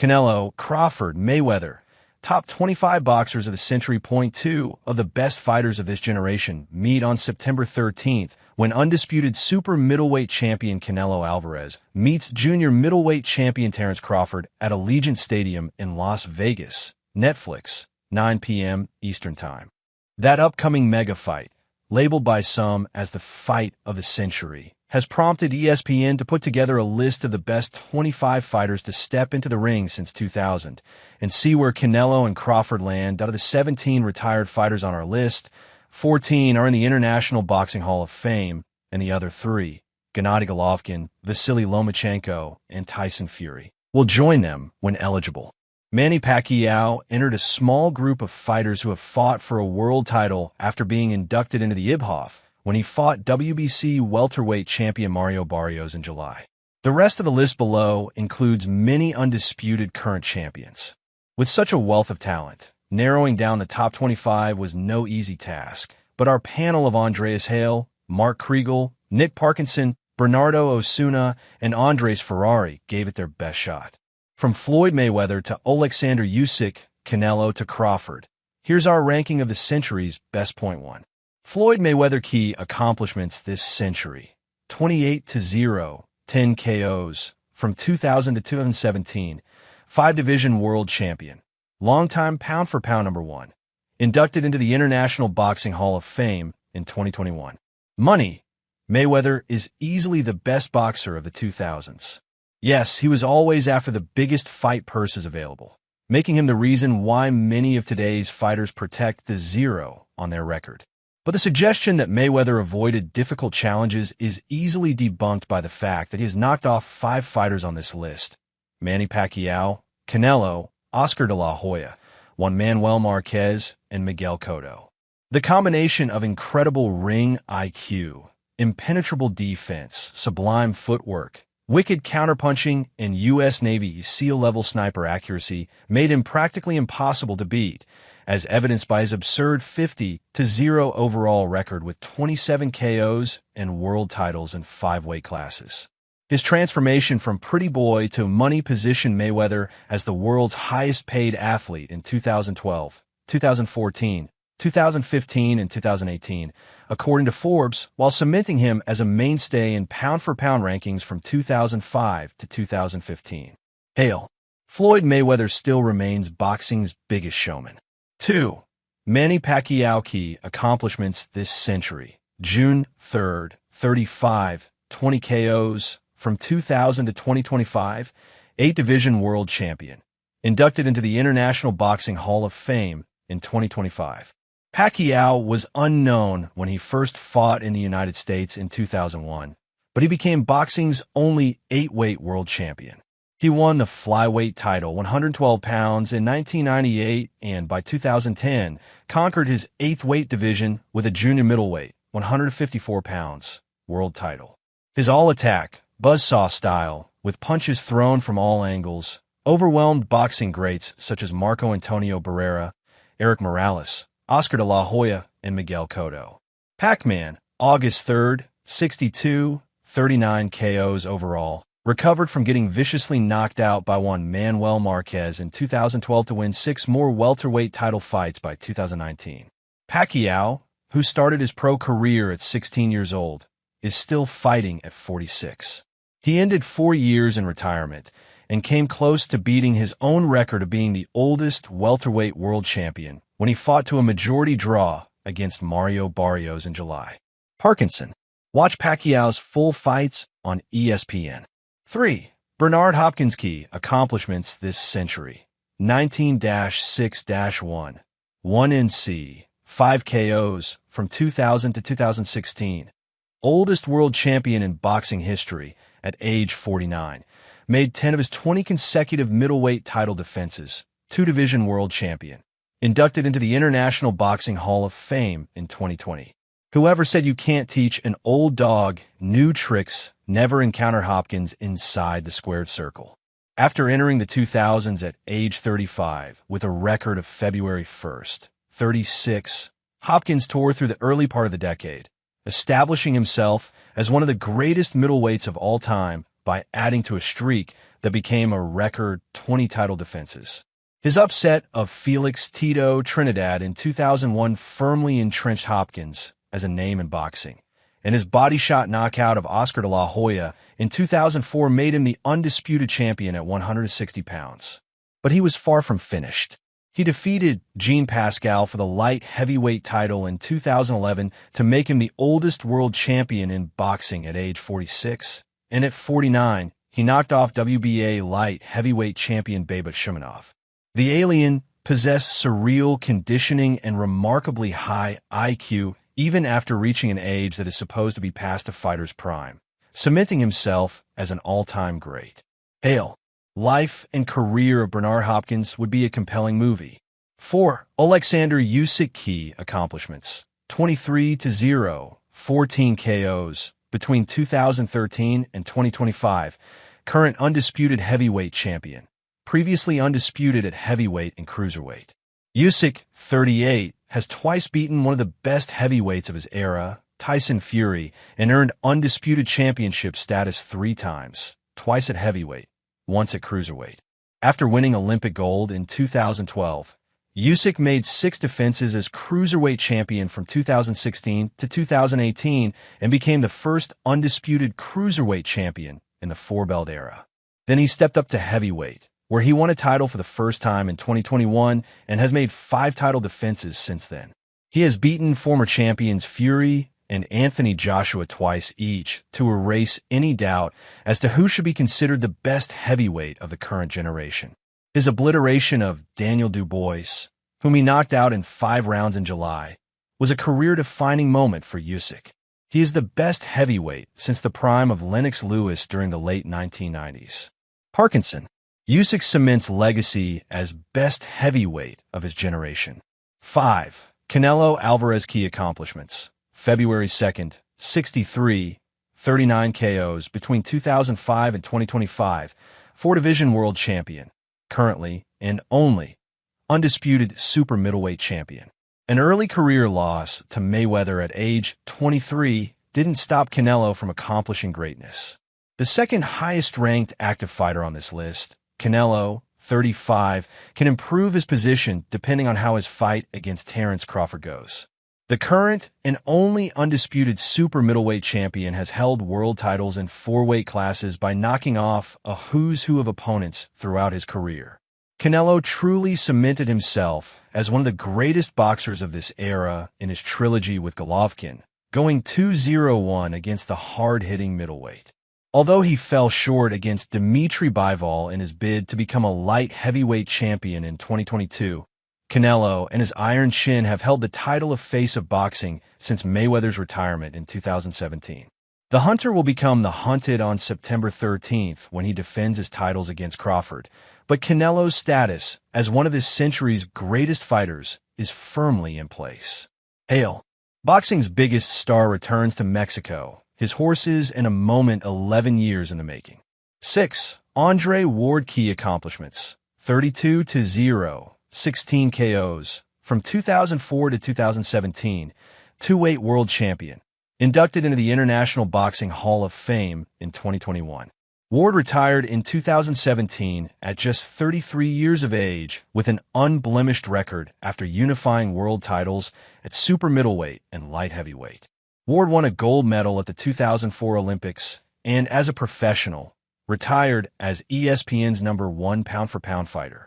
Canelo, Crawford, Mayweather. Top 25 boxers of the century. Point 2 of the best fighters of this generation meet on September 13th when undisputed super middleweight champion Canelo Alvarez meets junior middleweight champion Terence Crawford at Allegiant Stadium in Las Vegas. Netflix, 9 p.m. Eastern Time. That upcoming mega fight, labeled by some as the fight of the century, has prompted ESPN to put together a list of the best 25 fighters to step into the ring since 2000 and see where Canelo and Crawford land. Out of the 17 retired fighters on our list, 14 are in the International Boxing Hall of Fame, and the other 3, Gennady Golovkin, Vasily Lomachenko, and Tyson Fury, will join them when eligible. Manny Pacquiao entered a small group of fighters who have fought for a world title after being inducted into the IBHOF when he fought WBC welterweight champion Mario Barrios in July. The rest of the list below includes many undisputed current champions. With such a wealth of talent, narrowing down the top 25 was no easy task, but our panel of Andreas Hale, Mark Kriegel, Nick Parkinson, Bernardo Osuna, and Andres Ferrari gave it their best shot. From Floyd Mayweather to Alexander Usyk, Canelo to Crawford, here's our ranking of the century's best. Point 1. Floyd Mayweather. Key accomplishments this century: 28-0, 10 KOs from 2000 to 2017, 5-division world champion, longtime pound-for-pound number 1, inducted into the International Boxing Hall of Fame in 2021. Money: Mayweather is easily the best boxer of the 2000s. Yes, he was always after the biggest fight purses available, making him the reason why many of today's fighters protect the 0 on their record. But the suggestion that Mayweather avoided difficult challenges is easily debunked by the fact that he has knocked off 5 fighters on this list: Manny Pacquiao, Canelo, Oscar de la Hoya, Juan Manuel Marquez, and Miguel Cotto. The combination of incredible ring IQ, impenetrable defense, sublime footwork, wicked counterpunching, and U.S. Navy SEAL-level sniper accuracy made him practically impossible to beat, as evidenced by his absurd 50-0 overall record with 27 KOs and world titles in 5 weight classes. His transformation from pretty boy to money positioned Mayweather as the world's highest-paid athlete in 2012, 2014, 2015, and 2018, according to Forbes, while cementing him as a mainstay in pound-for-pound rankings from 2005 to 2015. Hail. Floyd Mayweather still remains boxing's biggest showman. 2. Manny Pacquiao. Key accomplishments this century: June 3rd, 35, 20 KOs from 2000 to 2025, 8-division world champion, inducted into the International Boxing Hall of Fame in 2025. Pacquiao was unknown when he first fought in the United States in 2001, but he became boxing's only 8-weight world champion. He won the flyweight title, 112 pounds, in 1998, and by 2010, conquered his 8th weight division with a junior middleweight, 154 pounds, world title. His all-attack, buzzsaw style, with punches thrown from all angles, overwhelmed boxing greats such as Marco Antonio Barrera, Eric Morales, Oscar de la Hoya, and Miguel Cotto. Pac-Man, August 3rd, 62, 39 KOs overall, recovered from getting viciously knocked out by Juan Manuel Marquez in 2012 to win 6 more welterweight title fights by 2019. Pacquiao, who started his pro career at 16 years old, is still fighting at 46. He ended 4 years in retirement and came close to beating his own record of being the oldest welterweight world champion when he fought to a majority draw against Mario Barrios in July. Parkinson. Watch Pacquiao's full fights on ESPN. 3. Bernard Hopkins. Key accomplishments this century: 19-6-1, 1 NC, 5 KOs from 2000 to 2016. Oldest world champion in boxing history at age 49. Made 10 of his 20 consecutive middleweight title defenses. 2-division world champion. Inducted into the International Boxing Hall of Fame in 2020. Whoever said you can't teach an old dog new tricks never encountered Hopkins inside the squared circle. After entering the 2000s at age 35 with a record of February 1st, 36, Hopkins tore through the early part of the decade, establishing himself as one of the greatest middleweights of all time by adding to a streak that became a record 20 title defenses. His upset of Felix Tito Trinidad in 2001 firmly entrenched Hopkins as a name in boxing, and his body shot knockout of Oscar de la Hoya in 2004 made him the undisputed champion at 160 pounds. But he was far from finished. He defeated Jean Pascal for the light heavyweight title in 2011 to make him the oldest world champion in boxing at age 46, and at 49, he knocked off WBA light heavyweight champion Babak Shumanov. The alien possessed surreal conditioning and remarkably high IQ even after reaching an age that is supposed to be past a fighter's prime, cementing himself as an all-time great. Hail! Life and career of Bernard Hopkins would be a compelling movie. 4. Alexander Usyk key accomplishments. 23-0, 14 KOs between 2013 and 2025. Current undisputed heavyweight champion. Previously undisputed at heavyweight and cruiserweight. Usyk, 38, has twice beaten one of the best heavyweights of his era, Tyson Fury, and earned undisputed championship status 3 times, twice at heavyweight, once at cruiserweight. After winning Olympic gold in 2012, Usyk made 6 defenses as cruiserweight champion from 2016 to 2018 and became the first undisputed cruiserweight champion in the 4-belt era. Then he stepped up to heavyweight, where he won a title for the first time in 2021 and has made 5 title defenses since then. He has beaten former champions Fury and Anthony Joshua twice each to erase any doubt as to who should be considered the best heavyweight of the current generation. His obliteration of Daniel Dubois, whom he knocked out in 5 rounds in July, was a career-defining moment for Usyk. He is the best heavyweight since the prime of Lennox Lewis during the late 1990s. Parkinson. Usyk cements legacy as best heavyweight of his generation. 5. Canelo Alvarez key accomplishments. February 2nd, 63, 39 KOs between 2005 and 2025. 4-division world champion. Currently, and only, undisputed super middleweight champion. An early career loss to Mayweather at age 23 didn't stop Canelo from accomplishing greatness. The second highest-ranked active fighter on this list, Canelo, 35, can improve his position depending on how his fight against Terence Crawford goes. The current and only undisputed super middleweight champion has held world titles in 4 weight classes by knocking off a who's who of opponents throughout his career. Canelo truly cemented himself as one of the greatest boxers of this era in his trilogy with Golovkin, going 2-0-1 against the hard-hitting middleweight. Although he fell short against Dmitry Bivol in his bid to become a light heavyweight champion in 2022, Canelo and his iron chin have held the title of face of boxing since Mayweather's retirement in 2017. The Hunter will become the Hunted on September 13th when he defends his titles against Crawford, but Canelo's status as one of this century's greatest fighters is firmly in place. Hail! Boxing's biggest star returns to Mexico, his horses in a moment 11 years in the making. 6. Andre Ward key accomplishments. 32-0. 16 KOs from 2004 to 2017, 2-weight world champion, inducted into the International Boxing Hall of Fame in 2021. Ward retired in 2017 at just 33 years of age with an unblemished record after unifying world titles at super middleweight and light heavyweight. Ward won a gold medal at the 2004 Olympics and, as a professional, retired as ESPN's #1 pound-for-pound fighter.